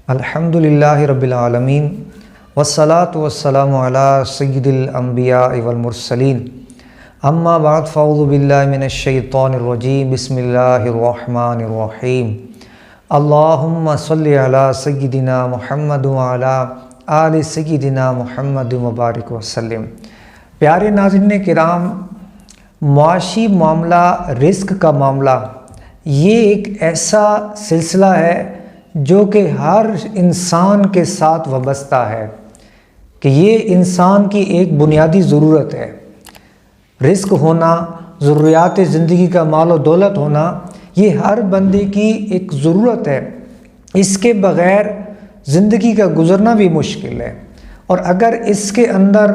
الحمدللہ رب العالمین والصلاة والسلام علی سید الانبیاء والمرسلین اما بعد فاعوذ باللہ من الشیطان الرجیم بسم اللہ الرحمن الرحیم اللہم صلی علی سیدنا محمد وعلی آل سیدنا محمد مبارک وسلم۔ پیارے ناظرین کرام، معاشی معاملہ، رزق کا معاملہ یہ ایک ایسا سلسلہ ہے جو کہ ہر انسان کے ساتھ وابستہ ہے کہ یہ انسان کی ایک بنیادی ضرورت ہے۔ رزق ہونا، ضروریات زندگی کا مال و دولت ہونا، یہ ہر بندے کی ایک ضرورت ہے۔ اس کے بغیر زندگی کا گزرنا بھی مشکل ہے، اور اگر اس کے اندر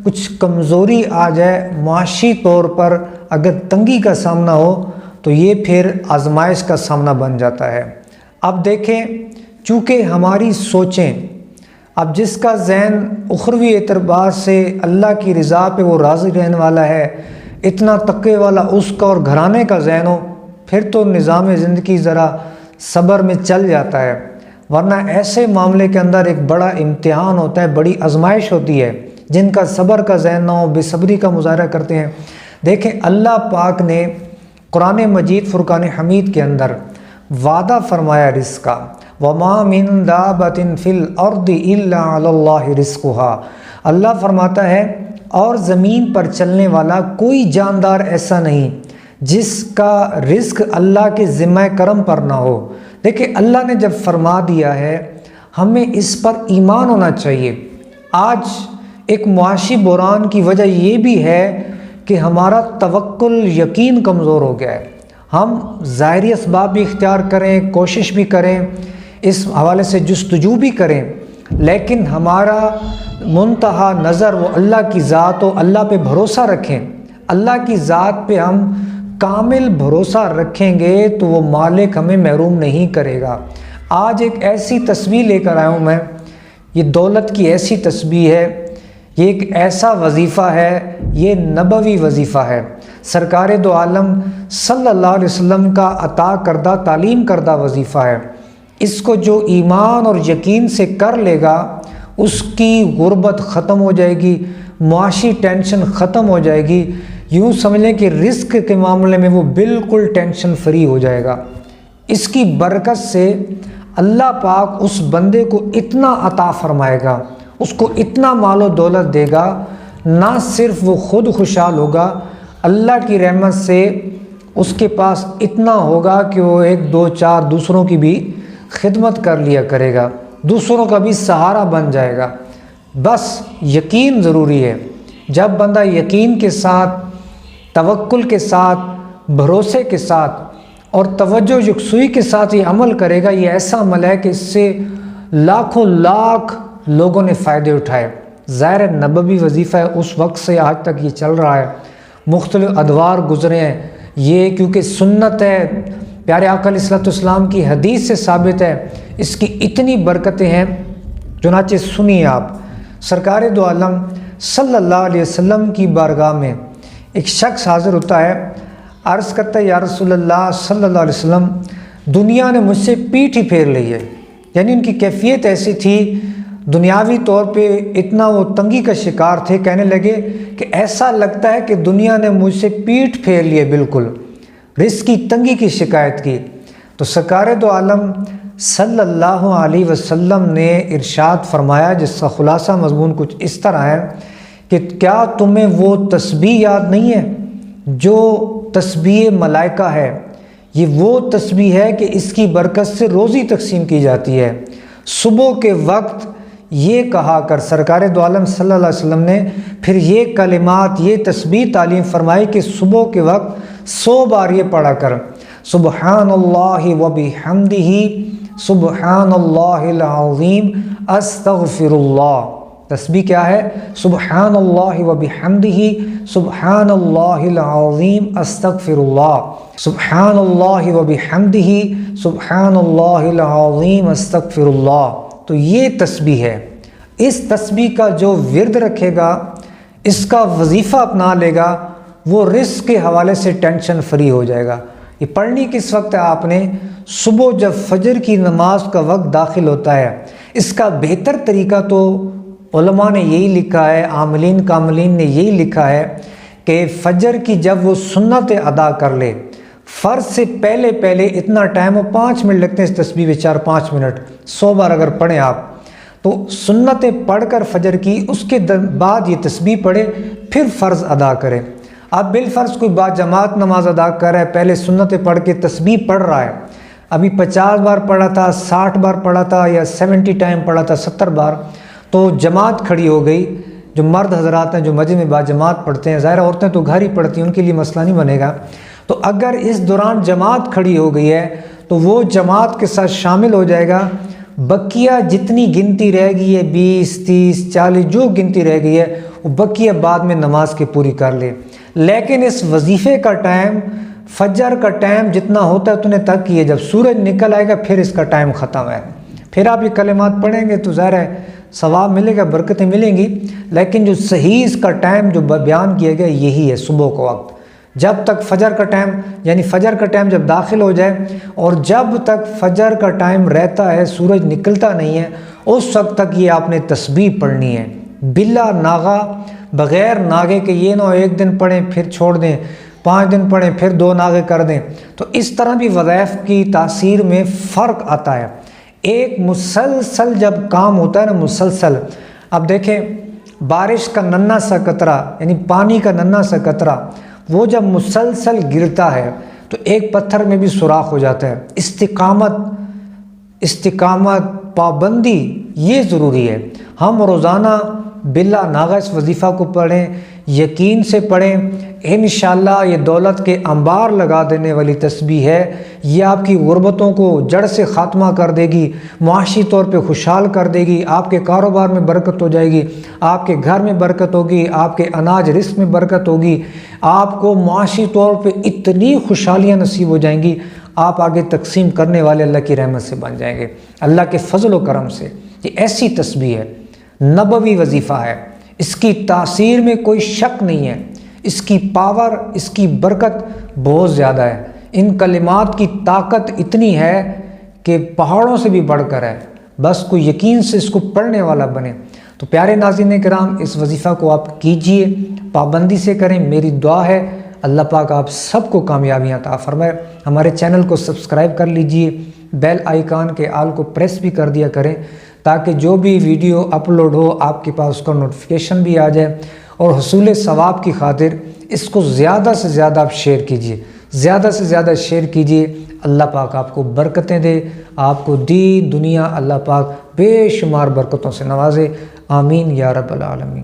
کچھ کمزوری آ جائے، معاشی طور پر اگر تنگی کا سامنا ہو تو یہ پھر آزمائش کا سامنا بن جاتا ہے۔ اب دیکھیں، چونکہ ہماری سوچیں، اب جس کا ذہن اخروی اعتبار سے اللہ کی رضا پہ وہ راضی رہنے والا ہے، اتنا تقوی والا اس کا اور گھرانے کا ذہن ہو، پھر تو نظام زندگی ذرا صبر میں چل جاتا ہے، ورنہ ایسے معاملے کے اندر ایک بڑا امتحان ہوتا ہے، بڑی آزمائش ہوتی ہے۔ جن کا صبر کا ذہن نہ ہو، بے صبری کا مظاہرہ کرتے ہیں۔ دیکھیں، اللہ پاک نے قرآن مجید فرقان حمید کے اندر وعدہ فرمایا رزق کا، وَمَا مِن دَابَةٍ فِي الْأَرْضِ إِلَّا عَلَى اللَّهِ رِزْقُهَا۔ اللہ فرماتا ہے، اور زمین پر چلنے والا کوئی جاندار ایسا نہیں جس کا رزق اللہ کے ذمہ کرم پر نہ ہو۔ دیکھیں، اللہ نے جب فرما دیا ہے، ہمیں اس پر ایمان ہونا چاہیے۔ آج ایک معاشی بحران کی وجہ یہ بھی ہے کہ ہمارا توکل، یقین کمزور ہو گیا ہے۔ ہم ظاہری اسباب بھی اختیار کریں، کوشش بھی کریں، اس حوالے سے جستجو بھی کریں، لیکن ہمارا منتہا نظر وہ اللہ کی ذات ہو، اللہ پہ بھروسہ رکھیں۔ اللہ کی ذات پہ ہم کامل بھروسہ رکھیں گے تو وہ مالک ہمیں محروم نہیں کرے گا۔ آج ایک ایسی تصویر لے کر آیا ہوں میں، یہ دولت کی ایسی تصویر ہے، یہ ایک ایسا وظیفہ ہے، یہ نبوی وظیفہ ہے، سرکار دو عالم صلی اللہ علیہ وسلم کا عطا کردہ، تعلیم کردہ وظیفہ ہے۔ اس کو جو ایمان اور یقین سے کر لے گا، اس کی غربت ختم ہو جائے گی، معاشی ٹینشن ختم ہو جائے گی، یوں سمجھ لیں کہ رزق کے معاملے میں وہ بالکل ٹینشن فری ہو جائے گا۔ اس کی برکت سے اللہ پاک اس بندے کو اتنا عطا فرمائے گا، اس کو اتنا مال و دولت دے گا، نہ صرف وہ خود خوشحال ہوگا، اللہ کی رحمت سے اس کے پاس اتنا ہوگا کہ وہ ایک دو چار دوسروں کی بھی خدمت کر لیا کرے گا، دوسروں کا بھی سہارا بن جائے گا۔ بس یقین ضروری ہے۔ جب بندہ یقین کے ساتھ، توکل کے ساتھ، بھروسے کے ساتھ اور توجہ یکسوئی کے ساتھ یہ عمل کرے گا، یہ ایسا عمل ہے کہ اس سے لاکھوں لاکھ لوگوں نے فائدے اٹھائے۔ ظاہر نبوی وظیفہ ہے، اس وقت سے آج تک یہ چل رہا ہے، مختلف ادوار گزرے ہیں، یہ کیونکہ سنت ہے، پیارے آقا علیہ الصلوۃ والسلام کی حدیث سے ثابت ہے، اس کی اتنی برکتیں ہیں۔ چنانچہ سنیے آپ، سرکار دو عالم صلی اللہ علیہ وسلم کی بارگاہ میں ایک شخص حاضر ہوتا ہے، عرض کرتا ہے، یا رسول اللہ صلی اللہ علیہ وسلم، دنیا نے مجھ سے پیٹھ ہی پھیر لی ہے۔ یعنی ان کی کیفیت ایسی تھی، دنیاوی طور پہ اتنا وہ تنگی کا شکار تھے، کہنے لگے کہ ایسا لگتا ہے کہ دنیا نے مجھ سے پیٹھ پھیر لی ہے، بالکل رزق کی تنگی کی شکایت کی۔ تو سرکار دو عالم صلی اللہ علیہ وسلم نے ارشاد فرمایا، جس کا خلاصہ مضمون کچھ اس طرح ہے کہ کیا تمہیں وہ تسبیح یاد نہیں ہے جو تسبیح ملائکہ ہے؟ یہ وہ تسبیح ہے کہ اس کی برکت سے روزی تقسیم کی جاتی ہے۔ صبح کے وقت یہ کہا کر سرکار دو عالم صلی اللہ علیہ وسلم نے پھر یہ کلمات، یہ تسبیح تعلیم فرمائی کہ صبح کے وقت 100 بار یہ پڑھا کر، سبحان اللہ وبحمدہ، سبحان اللہ العظیم، استغفر اللہ۔ تسبیح کیا ہے؟ سبحان اللہ وبحمدہ، سبحان اللہ العظیم، استغفر اللہ، سبحان اللہ وبحمدہ، سبحان اللہ العظیم، استغفر اللہ۔ تو یہ تسبیح ہے۔ اس تسبیح کا جو ورد رکھے گا، اس کا وظیفہ اپنا لے گا، وہ رزق کے حوالے سے ٹینشن فری ہو جائے گا۔ یہ پڑھنی کس وقت ہے آپ نے؟ صبح جب فجر کی نماز کا وقت داخل ہوتا ہے، اس کا بہتر طریقہ تو علماء نے یہی لکھا ہے، عاملین کاملین نے یہی لکھا ہے کہ فجر کی جب وہ سنت ادا کر لے، فرض سے پہلے اتنا ٹائم ہو، 5 منٹ لگتے ہیں اس تسبیح میں، 4-5 منٹ 100 بار اگر پڑھیں آپ تو سنتیں پڑھ کر فجر کی، اس کے بعد یہ تسبیح پڑھے، پھر فرض ادا کرے۔ اب بالفرض کوئی با جماعت نماز ادا کر رہا ہے، پہلے سنتیں پڑھ کے تسبیح پڑھ رہا ہے، ابھی 50 بار پڑھا تھا، 60 بار پڑھا تھا، یا 70 ٹائم پڑھا تھا، 70 بار، تو جماعت کھڑی ہو گئی، جو مرد حضرات ہیں جو مسجد میں با جماعت پڑھتے ہیں، ظاہر عورتیں تو گھر ہی پڑھتی ہیں، ان کے لیے مسئلہ نہیں بنے گا، تو اگر اس دوران جماعت کھڑی ہو گئی ہے تو وہ جماعت کے ساتھ شامل ہو جائے گا، بقیہ جتنی گنتی رہ گئی ہے 20 30 40 جو گنتی رہ گئی ہے وہ بقیہ بعد میں نماز کے پوری کر لے، لیکن اس وظیفے کا ٹائم، فجر کا ٹائم جتنا ہوتا ہے اتنے تک ہی ہے، جب سورج نکل آئے گا پھر اس کا ٹائم ختم ہے، پھر آپ یہ کلمات پڑھیں گے تو ظاہر ہے ثواب ملے گا، برکتیں ملیں گی، لیکن جو صحیح اس کا ٹائم جو بیان کیا گیا یہی ہے صبح کا وقت، جب تک فجر کا ٹائم، یعنی فجر کا ٹائم جب داخل ہو جائے اور جب تک فجر کا ٹائم رہتا ہے، سورج نکلتا نہیں ہے، اس وقت تک یہ آپ نے تسبیح پڑھنی ہے، بلا ناغا، بغیر ناغے کے، یہ نہ ہو 1 دن پڑھیں پھر چھوڑ دیں، 5 دن پڑھیں پھر 2 ناغے کر دیں، تو اس طرح بھی وظائف کی تاثیر میں فرق آتا ہے۔ ایک مسلسل جب کام ہوتا ہے نا، مسلسل، اب دیکھیں بارش کا ننھا سا قطرہ، یعنی پانی کا ننھا سا قطرہ، وہ جب مسلسل گرتا ہے تو ایک پتھر میں بھی سوراخ ہو جاتا ہے۔ استقامت، پابندی یہ ضروری ہے۔ ہم روزانہ بلا ناغہ اس وظیفہ کو پڑھیں، یقین سے پڑھیں، انشاءاللہ یہ دولت کے انبار لگا دینے والی تسبیح ہے، یہ آپ کی غربتوں کو جڑ سے خاتمہ کر دے گی، معاشی طور پہ خوشحال کر دے گی، آپ کے کاروبار میں برکت ہو جائے گی، آپ کے گھر میں برکت ہوگی، آپ کے اناج رزق میں برکت ہوگی، آپ کو معاشی طور پہ اتنی خوشحالیاں نصیب ہو جائیں گی، آپ آگے تقسیم کرنے والے اللہ کی رحمت سے بن جائیں گے، اللہ کے فضل و کرم سے۔ یہ ایسی تسبیح ہے، نبوی وظیفہ ہے، اس کی تاثیر میں کوئی شک نہیں ہے، اس کی پاور، اس کی برکت بہت زیادہ ہے، ان کلمات کی طاقت اتنی ہے کہ پہاڑوں سے بھی بڑھ کر ہے، بس کوئی یقین سے اس کو پڑھنے والا بنے۔ تو پیارے ناظرین کرام، اس وظیفہ کو آپ کیجئے، پابندی سے کریں، میری دعا ہے اللہ پاک آپ سب کو کامیابیاں عطا فرمائے۔ ہمارے چینل کو سبسکرائب کر لیجئے، بیل آئیکن کے آل کو پریس بھی کر دیا کریں تاکہ جو بھی ویڈیو اپلوڈ ہو آپ کے پاس اس کا نوٹیفیکیشن بھی آ جائے، اور حصول ثواب کی خاطر اس کو زیادہ سے زیادہ آپ شیئر کیجئے، زیادہ سے زیادہ شیئر کیجئے۔ اللہ پاک آپ کو برکتیں دے، آپ کو دین دنیا اللہ پاک بے شمار برکتوں سے نوازے، آمین یا رب العالمین۔